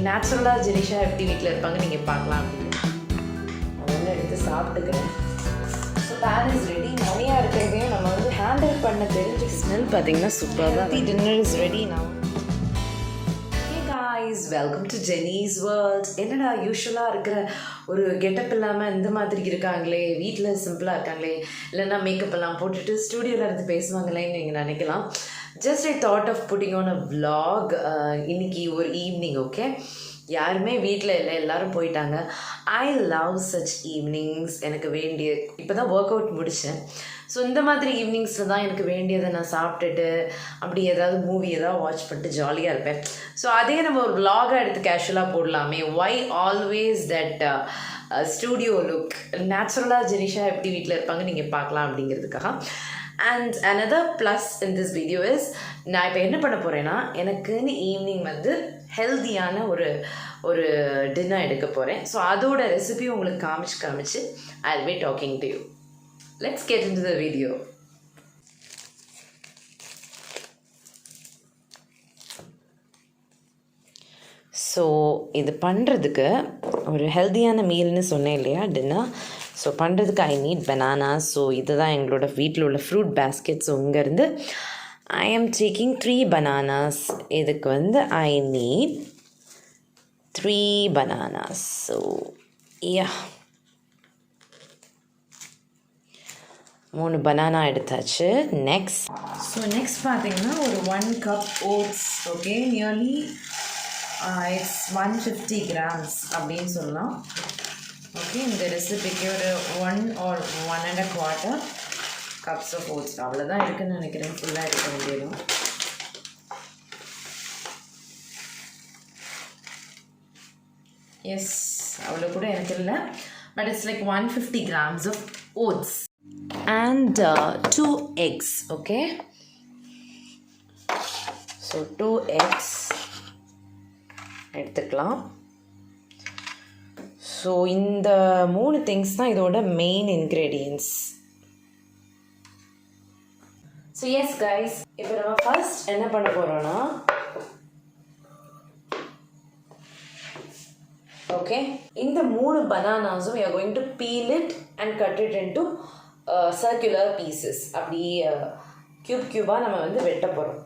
நேச்சுரலாக ஜெனிஷா எப்படி வீட்டில் இருப்பாங்க நீங்கள் பார்க்கலாம் அப்படின்னு நான் ஒன்று எடுத்து சாப்பிட்டுக்கிறேன். So pan is ready. நிறையா இருக்கிறதையும் நம்ம வந்து ஹேண்டில் பண்ண தெரிஞ்ச ஸ்மெல் பார்த்தீங்கன்னா சூப்பராக. Dinner is ready. நான் வெல்கம் டு ஜெனிஸ் வேர்ல்ட். என்னடா யூஸ்வலாக இருக்கிற ஒரு கெட்டப் இல்லாமல் இந்த மாதிரி இருக்காங்களே, வீட்டில் சிம்பிளாக இருக்காங்களே, இல்லைன்னா மேக்கப் எல்லாம் போட்டுட்டு ஸ்டூடியோவில் இருந்து பேசுவாங்களேன்னு நீங்கள் நினைக்கலாம். Just I thought of putting on a vlog. இன்னைக்கு ஒரு ஈவினிங். ஓகே, யாருமே வீட்டில் இல்லை, எல்லோரும் போயிட்டாங்க. I love such evenings. எனக்கு வேண்டிய இப்போ தான் ஒர்க் அவுட் முடித்தேன். ஸோ இந்த மாதிரி ஈவினிங்ஸில் தான் எனக்கு வேண்டியதை நான் சாப்பிட்டுட்டு அப்படி ஏதாவது மூவி ஏதாவது வாட்ச் பண்ணிட்டு ஜாலியாக இருப்பேன். ஸோ அதே நம்ம ஒரு vlog-ஆக எடுத்து கேஷுவலாக போடலாமே. வை ஆல்வேஸ் தட் ஸ்டூடியோ லுக்? நேச்சுரலாக ஜெனிஷா எப்படி வீட்டில் இருப்பாங்க நீங்கள் பார்க்கலாம் அப்படிங்கிறதுக்காக. And another plus in this video is, நான் இப்போ என்ன பண்ண போகிறேன்னா, எனக்குன்னு ஈவினிங் வந்து ஹெல்த்தியான ஒரு டின்னர் எடுக்க போகிறேன். ஸோ அதோட ரெசிபி உங்களுக்கு காமிச்சு I'll be talking to you. Let's get into the video. So இது பண்ணுறதுக்கு ஒரு ஹெல்த்தியான மீல்னு சொன்னேன் இல்லையா, டின்னர். ஸோ பண்ணுறதுக்கு ஐ நீட் பனானாஸ். ஸோ இதுதான் எங்களோட வீட்டில் உள்ள ஃப்ரூட் பேஸ்கெட். ஸோ இங்கேருந்து ஐ ஆம் டேக்கிங் 3 bananas. இதுக்கு வந்து I need 3 bananas. So ya 3 banana எடுத்தாச்சு. நெக்ஸ்ட் பார்த்தீங்கன்னா ஒரு 1 cup oats. Okay, nearly it's 150 grams அப்படின்னு சொல்லலாம். ஓகே, இந்த ரெசிபிக்கு ஒரு 1 or 1.25 cups of oats அவ்வளோதான் இருக்குன்னு நினைக்கிறேன். ஃபுல்லாக எடுக்க வேண்டியதும். எஸ், அவ்வளோ கூட எனக்கு இல்லை, but it's like 150 grams of oats. And 2 eggs. Okay, so 2 eggs எடுத்துக்கலாம். ஸோ இந்த 3 திங்ஸ் தான் இதோட main ingredients. So S guys, இப்போ நம்ம ஃபர்ஸ்ட் என்ன பண்ண போகிறோன்னா, ஓகே, இந்த 3 பனானாஸும் we are going to peel it and cut it into circular pieces. அப்படி கியூபாக நம்ம வந்து வெட்ட போகிறோம்.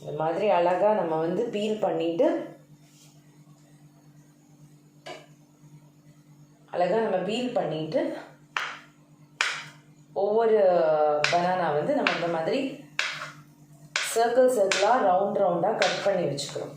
இந்த மாதிரி அழகாக நம்ம வந்து பீல் பண்ணிட்டு ஒவ்வொரு பனானா வந்து நம்ம இந்த மாதிரி சர்க்கிளாக ரவுண்டாக கட் பண்ணி வச்சுக்கிறோம்.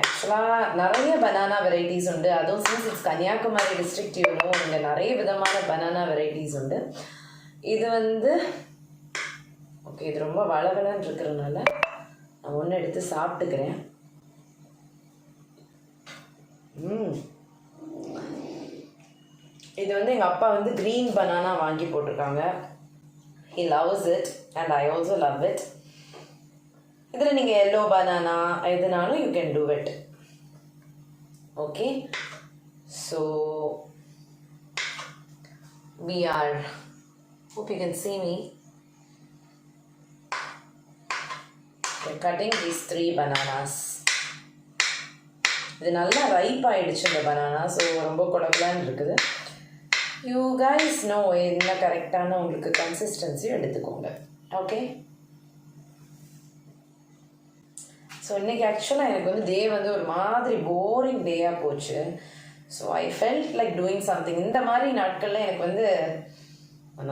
ஆக்சுவலாக நிறைய பனானா வெரைட்டிஸ் உண்டு. அதுவும் சின்ஸ் இட்ஸ் கன்னியாகுமரி டிஸ்ட்ரிக்ட், இங்கே நிறைய விதமான பனானா வெரைட்டிஸ் உண்டு. இது வந்து ஓகே, இது ரொம்ப வளவலன்னு இருக்கிறதுனால நான் ஒன்று எடுத்து சாப்பிட்டுக்கிறேன். இது வந்து எங்கள் அப்பா வந்து க்ரீன் பனானா வாங்கி போட்டிருக்காங்க. he loves it and I also love it. இதில் நீங்கள் எல்லோ பனானா எதுனாலும் you can do it. Okay, so we are, hope you can see me, we're cutting these 3 bananas. இது நல்லா ரைப் ஆகிடுச்சு இந்த பனானா. ஸோ ரொம்ப குழப்பலான்னு இருக்குது. யூ கைஸ் நோ என்ன கரெக்டான உங்களுக்கு கன்சிஸ்டன்சி எடுத்துக்கோங்க. ஓகே, ஸோ இன்றைக்கி ஆக்சுவலாக எனக்கு வந்து டே வந்து ஒரு மாதிரி போரிங் டேயாக போச்சு. So I felt like doing something. இந்த மாதிரி நாட்களில் எனக்கு வந்து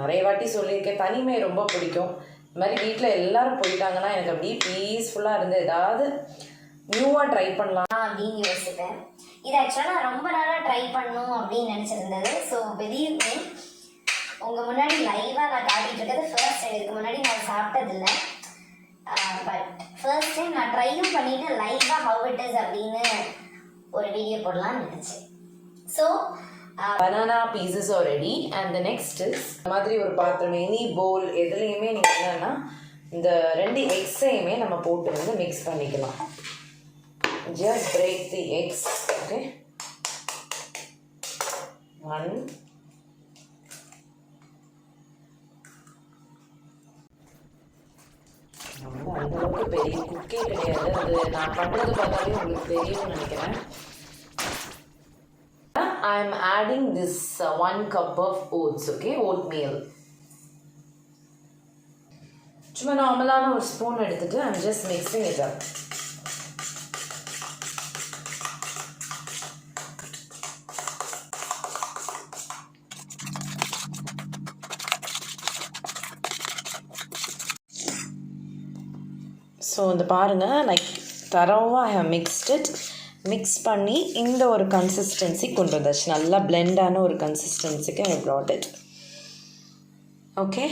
நிறைய வாட்டி சொல்லியிருக்கேன், தனிமை ரொம்ப பிடிக்கும். இந்த மாதிரி வீட்டில் எல்லோரும் போயிட்டாங்கன்னா எனக்கு அப்படியே பீஸ்ஃபுல்லாக இருந்து ஏதாவது நியூவாக ட்ரை பண்ணலாம் அப்படின்னு யோசிப்பேன். இது ஆக்சுவலாக நான் ரொம்ப நாளாக ட்ரை பண்ணணும் அப்படின்னு நினச்சிருந்தது. ஸோ பிலீவ் மீ, உங்கள் முன்னாடி லைவாக நான் காட்டிகிட்டு இருக்கிறது ஃபர்ஸ்ட் டைம். இதுக்கு முன்னாடி நான் சாப்பிட்டதில்லை, பட் ஃபர்ஸ்ட் டைம் நான் ட்ரையும் பண்ணிவிட்டு லைவாக ஹவ் இட் இஸ் அப்படின்னு ஒரு வீடியோ போடலாம்னு நினச்சேன். So banana pieces are ready. And the next is மாதிரி ஒரு பாத்திரம், எனி போல் எதுலேயுமே நீங்கள் என்னென்னா இந்த 2 எக்ஸையுமே நம்ம போட்டு வந்து மிக்ஸ் பண்ணிக்கலாம். Just break the eggs. Okay, 1 அந்தளவுக்கு பெரிய குக்கே கிடையாது. அது நான் பண்ணுறது பார்த்தாலே உங்களுக்கு தெரியும்னு நினைக்கிறேன். I am adding this 1 cup of oats, okay, oatmeal. சும்மா நார்மலான ஒரு ஸ்பூன் எடுத்துட்டு I'm just mixing it up. So இந்த பாருங்கள், லைக் தரோவாக I have mixed it. Mix பண்ணி இந்த ஒரு கன்சிஸ்டன்சி கொண்டு வந்தாச்சு. நல்லா பிளெண்டான ஒரு கன்சிஸ்டன்சிக்கு ஐ brought it. Okay,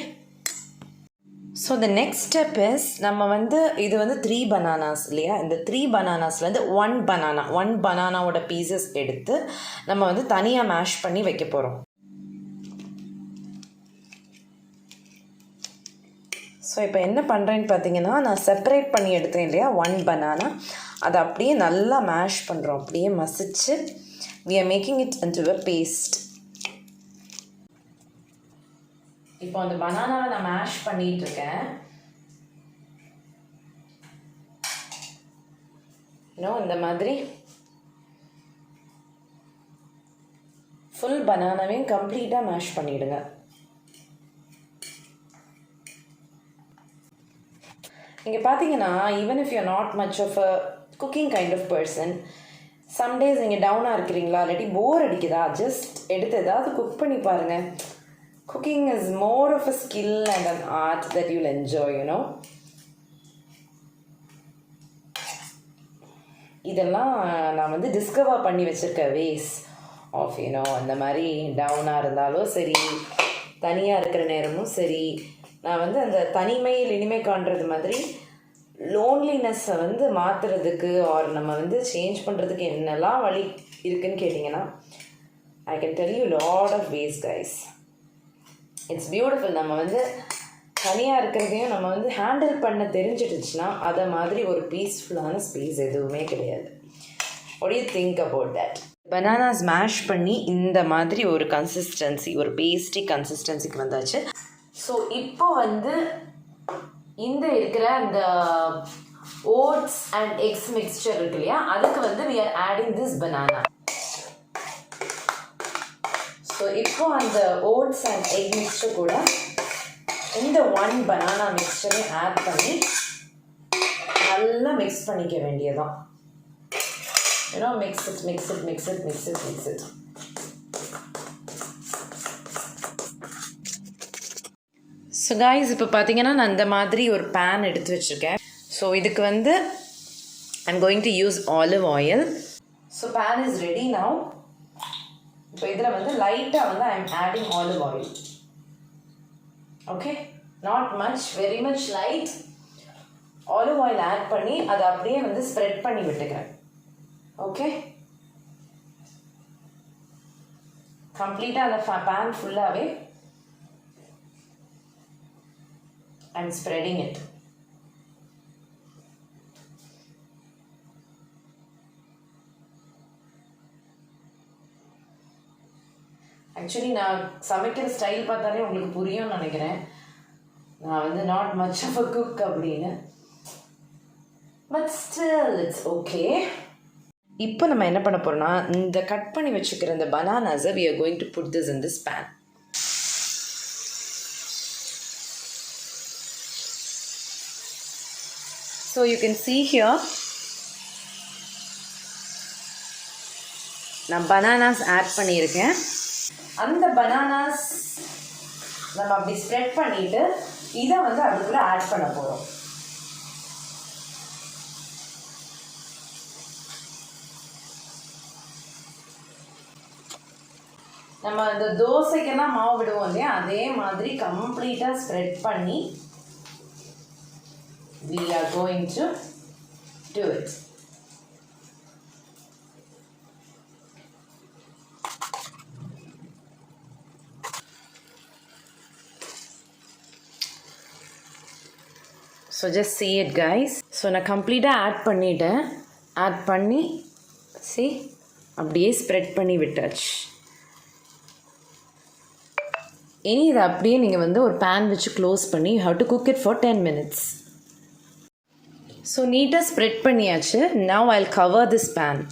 so the next step is, நம்ம வந்து இது வந்து 3 பனானாஸ் இல்லையா, இந்த 3 பனானாஸ்லேருந்து 1 பனானாவோட பீசஸ் எடுத்து நம்ம வந்து தனியாக மேஷ் பண்ணி வைக்க போகிறோம். ஸோ இப்போ என்ன பண்ணுறேன்னு பார்த்தீங்கன்னா, நான் செப்பரேட் பண்ணி எடுத்தேன் இல்லையா 1 பனானா, அதை அப்படியே நல்லா மேஷ் பண்ணுறோம். அப்படியே மசிச்சு we are making it into a paste. இப்போ அந்த பனானாவை நான் மேஷ் பண்ணிட்டு இருக்கேன். இந்த மாதிரி ஃபுல் பனானாவையும் கம்ப்ளீட்டாக மேஷ் பண்ணிவிடுங்க. இங்கே பார்த்தீங்கன்னா, even if you not much of a cooking kind of person, some days நீங்கள் டவுனாக இருக்கிறீங்களா, இல்லாட்டி போர் அடிக்குதா, ஜஸ்ட் எடுத்து ஏதாவது குக் பண்ணி பாருங்கள். Cooking is more of a skill and an art that you'll enjoy. இதெல்லாம் நான் வந்து டிஸ்கவர் பண்ணி வச்சுருக்க வேஸ் ஆஃப் அந்த மாதிரி டவுனாக இருந்தாலும் சரி, தனியாக இருக்கிற நேரமும் சரி, நான் வந்து அந்த தனிமையில் இனிமை காண்றது மாதிரி லோன்லினஸ்ஸை வந்து மாற்றுறதுக்கு ஆர் நம்ம வந்து சேஞ்ச் பண்ணுறதுக்கு என்னெல்லாம் வழி இருக்குதுன்னு கேட்டிங்கன்னா, I can tell you lot of ways guys. It's beautiful. நம்ம வந்து தனியாக இருக்கிறதையும் நம்ம வந்து ஹேண்டில் பண்ண தெரிஞ்சிடுச்சுன்னா அதை மாதிரி ஒரு பீஸ்ஃபுல்லான ஸ்பேஸ் எதுவுமே கிடையாது. What do you think about that? Bananas mash பண்ணி இந்த மாதிரி ஒரு கன்சிஸ்டன்சி, ஒரு பேஸ்டி கன்சிஸ்டன்சிக்கு வந்தாச்சு. ஸோ இப்போ வந்து இந்த இருக்கிற அந்த ஓட்ஸ் அண்ட் எக்ஸ் மிக்ஸ்சர் இருக்கு இல்லையா, அதுக்கு வந்து we are adding this banana. So இப்போ அந்த ஓட்ஸ் அண்ட் எக் மிக்ஸ்சர் கூட இந்த 1 பனானா மிக்ஸ்சரையும் ஆட் பண்ணி நல்லா மிக்ஸ் பண்ணிக்க வேண்டியதான். Mix it mix it mix it mix it mix it. So guys, இப்போ பார்த்தீங்கன்னா நான் இந்த மாதிரி ஒரு பேன் எடுத்து வச்சுருக்கேன். ஸோ இதுக்கு வந்து I'm going to use olive oil. So pan is ready now. இப்போ இதில் வந்து லைட்டாக வந்து I am adding olive oil. Okay, not much, very much light olive oil add பண்ணி அதை அப்படியே வந்து ஸ்ப்ரெட் பண்ணி விட்டுக்கிறேன். ஓகே, கம்ப்ளீட்டாக அந்த பேன் ஃபுல்லாகவே I'm spreading it. ஆக்சுவலி நான் சமைக்கிற ஸ்டைல் பார்த்தாலே உங்களுக்கு புரியும்னு நினைக்கிறேன். நான் வந்து not much of a cook அப்படின்னு, பட் ஸ்டில் இட்ஸ் ஓகே. இப்போ நம்ம என்ன பண்ண போகிறோம்னா, இந்த கட் பண்ணி வச்சுக்கிற இந்த பனானாஸை we are going to put this in this pan. So you can see here, நான் பனானாஸ் ஆட் பண்ணியிருக்கேன். அந்த பனானாஸ் நம்ம அப்படி ஸ்ப்ரெட் பண்ணிவிட்டு இதை வந்து அதுக்குள்ளே ஆட் பண்ண போகிறோம். நம்ம அந்த தோசைக்கெல்லாம் மாவு விடுவோம் இல்லையா, அதே மாதிரி கம்ப்ளீட்டாக ஸ்ப்ரெட் பண்ணி we are going to do it. So just see it guys. So நான் கம்ப்ளீட்டாக ஆட் பண்ணிட்டேன். ஆட் பண்ணி see அப்படியே ஸ்ப்ரெட் பண்ணி விட்டாச்சு. இனி இதை அப்படியே நீங்கள் வந்து ஒரு பேன் வச்சு க்ளோஸ் பண்ணி you have to cook it for 10 minutes. So நீட்டாக ஸ்ப்ரெட் பண்ணியாச்சு. Now I will cover this pan.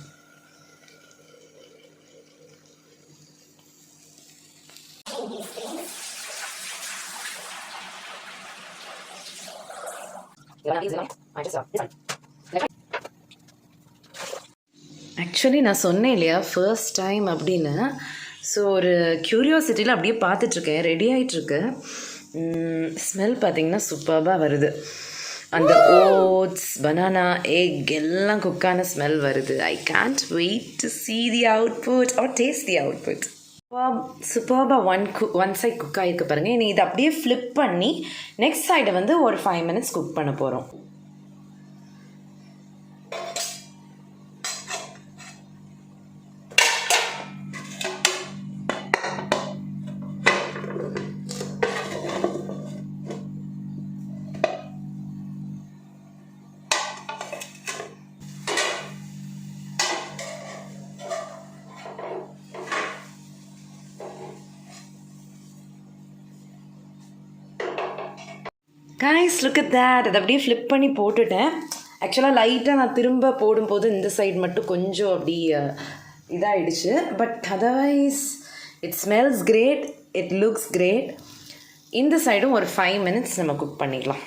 Actually நான் சொன்னேன் இல்லையா ஃபர்ஸ்ட் டைம் அப்படின்னு. ஸோ ஒரு க்யூரியாசிட்டியில் அப்படியே பார்த்துட்ருக்கேன். ரெடி ஆகிட்டுருக்கு. ஸ்மெல் பார்த்திங்கன்னா சூப்பராக வருது. அந்த ஓட்ஸ், பனானா, எக் எல்லாம் குக்கான ஸ்மெல் வருது. I can't wait to see the output or taste the output. சூப்பராக ஒன் சைட் குக் ஆகிருக்கு பாருங்கள். இனி இதை அப்படியே ஃப்ளிப் பண்ணி நெக்ஸ்ட் சைடை வந்து ஒரு 5 minutes குக் பண்ண போகிறோம். Guys look at that. அதை அப்படியே ஃப்ளிப் பண்ணி போட்டுட்டேன். ஆக்சுவலாக லைட்டாக நான் திரும்ப போடும்போது இந்த சைடு மட்டும் கொஞ்சம் அப்படி இதாகிடுச்சு. But otherwise it smells great, it looks great. இந்த சைடும் ஒரு 5 minutes நம்ம குக் பண்ணிக்கலாம்.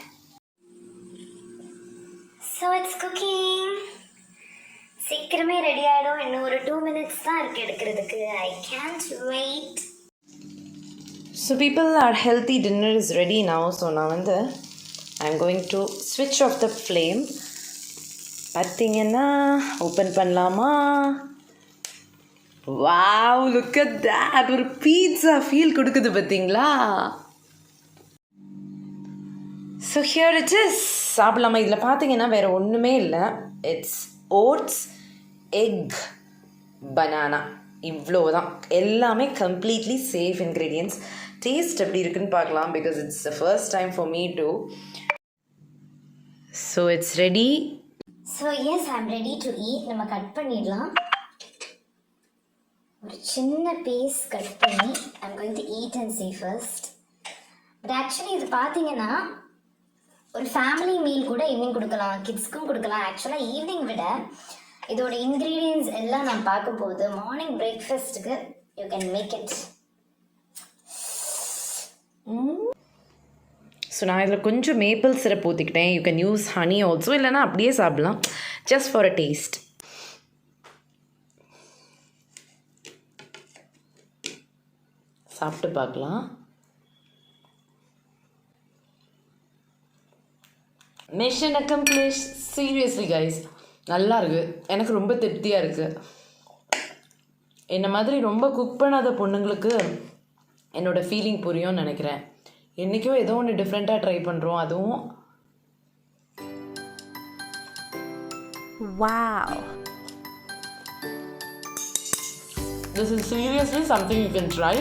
So it's cooking. சீக்கிரமே ரெடி ஆகிடும். இன்னும் ஒரு 2 minutes தான் இருக்குது எடுக்கிறதுக்கு. I can't wait. So people, our healthy dinner is ready now. So now I'm going to switch off the flame. பார்த்தீங்கன்னா ஓப்பன் பண்ணலாமா? Wow, look at that. ஒரு பீட்சா ஃபீல் கொடுக்குது பார்த்தீங்களா? So here it is. சாப்பிடலாமா? இதில் பார்த்தீங்கன்னா வேறு ஒன்றுமே இல்லை. இட்ஸ் ஓட்ஸ், எக், பனானா, இவ்வளோதான். எல்லாமே கம்ப்ளீட்லி சேஃப் இன்க்ரீடியன்ட்ஸ். டேஸ்ட் எப்படி இருக்குன்னு பார்க்கலாம். Because it's the first time for me too. So it's ready. So yes, I am ready to eat. நம்ம கட் பண்ணிடலாம். ஒரு சின்ன பீஸ் கட் பண்ணி I am going to eat and see first. But actually இது பார்த்தீங்கன்னா ஒரு family meal கூட evening கொடுக்கலாம், கிட்ஸ்க்கும் கொடுக்கலாம். ஆக்சுவலாக ஈவினிங் விட இதோட இன்க்ரீடியன்ஸ் எல்லாம் நான் பார்க்க போகுது. மார்னிங் பிரேக்ஃபாஸ்ட்டுக்கு you can make it. So நான் இதில் கொஞ்சம் மேப்பிள் சிரப் ஊற்றிக்கிட்டேன். You can use honey also, இல்லைனா அப்படியே சாப்பிடலாம். Just for a taste. சாப்பிட்டு பார்க்கலாம். Mission accomplish. சீரியஸ்லி கைஸ், நல்லா இருக்குது. எனக்கு ரொம்ப திருப்தியாக இருக்குது. என்ன மாதிரி ரொம்ப குக் பண்ணாத பொண்ணுங்களுக்கு என்னோடய ஃபீலிங் புரியும்னு நினைக்கிறேன். என்றைக்கோ ஏதோ ஒன்று டிஃப்ரெண்ட்டாக ட்ரை பண்ணுறோம். அதுவும் wow, this is seriously something you can try.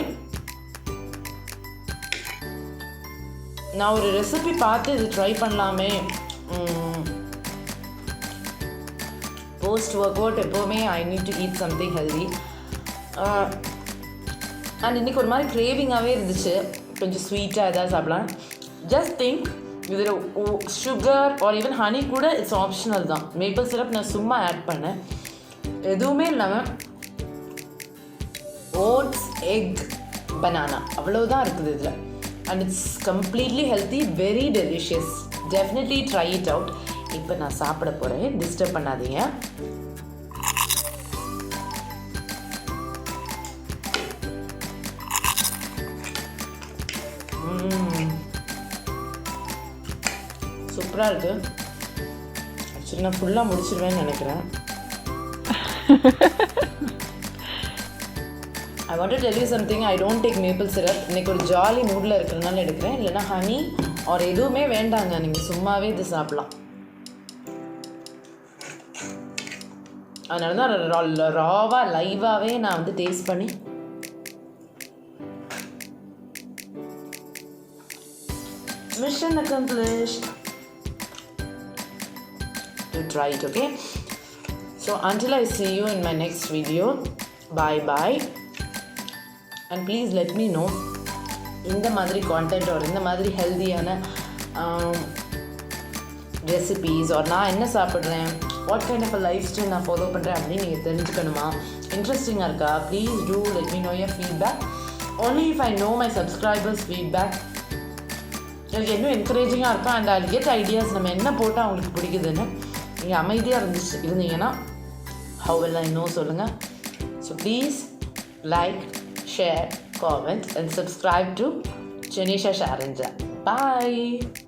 நான் ஒரு ரெசிபி பார்த்து இது ட்ரை பண்ணலாமே. போஸ்ட் ஒர்க் அவுட் எப்போவுமே I need to eat something healthy. And இன்றைக்கி ஒரு மாதிரி கிரேவிங்காகவே இருந்துச்சு. கொஞ்சம் ஸ்வீட்டாக எதாவது சாப்பிடலாம். ஜஸ்ட் திங்க், இதில் சுகர் ஆர் ஈவன் ஹனி கூட இட்ஸ் ஆப்ஷனல் தான். மேப்பிள் சிரப் நான் சும்மா ஆட் பண்ணேன். எதுவுமே இல்லாமல் ஓட்ஸ், எக், பனானா அவ்வளோதான் இருக்குது இதில். And it's completely healthy, very delicious. Definitely try it out. இப்போ நான் சாப்பிட போகிறேன். டிஸ்டர்ப் பண்ணாதீங்க. சூப்பராக இருக்குது. ஆக்சுவலி நான் ஃபுல்லாக முடிச்சிடுவேன்னு நினைக்கிறேன். I want to tell you something. I don't take maple syrup. இன்றைக்கி ஒரு ஜாலி மூடில் இருக்கிறதுனால எடுக்கிறேன். இல்லைனா ஹனி ஆர் எதுவுமே வேண்டாங்க. நீங்கள் சும்மாவே இது சாப்பிட்லாம். அதனால தான் ராவாக லைவாகவே நான் வந்து டேஸ்ட் பண்ணி mission accomplished. To try it, okay? So until I see you in my next video, bye bye. And please let me know இந்த மாதிரி கான்டென்ட் ஒரு இந்த மாதிரி ஹெல்தியான ரெசிபீஸ் ஆர் நான் என்ன சாப்பிட்றேன், what kind of a lifestyle நான் ஃபாலோ பண்ணுறேன் அப்படின்னு நீங்கள் தெரிஞ்சுக்கணுமா, இன்ட்ரெஸ்டிங்காக இருக்கா, please do let me know your feedback. only if I know my subscribers feedback எனக்கு இன்னும் என்கரேஜிங்காக இருக்கும். அண்ட் ஐ கெட் ஐடியாஸ் நம்ம என்ன போட்டால் அவங்களுக்கு பிடிக்குதுன்னு. நீங்கள் அமைதியாக இருந்தீங்கன்னா how will I know சொல்லுங்கள். So please like, share, comment and subscribe to Janisha Sharanja. Bye.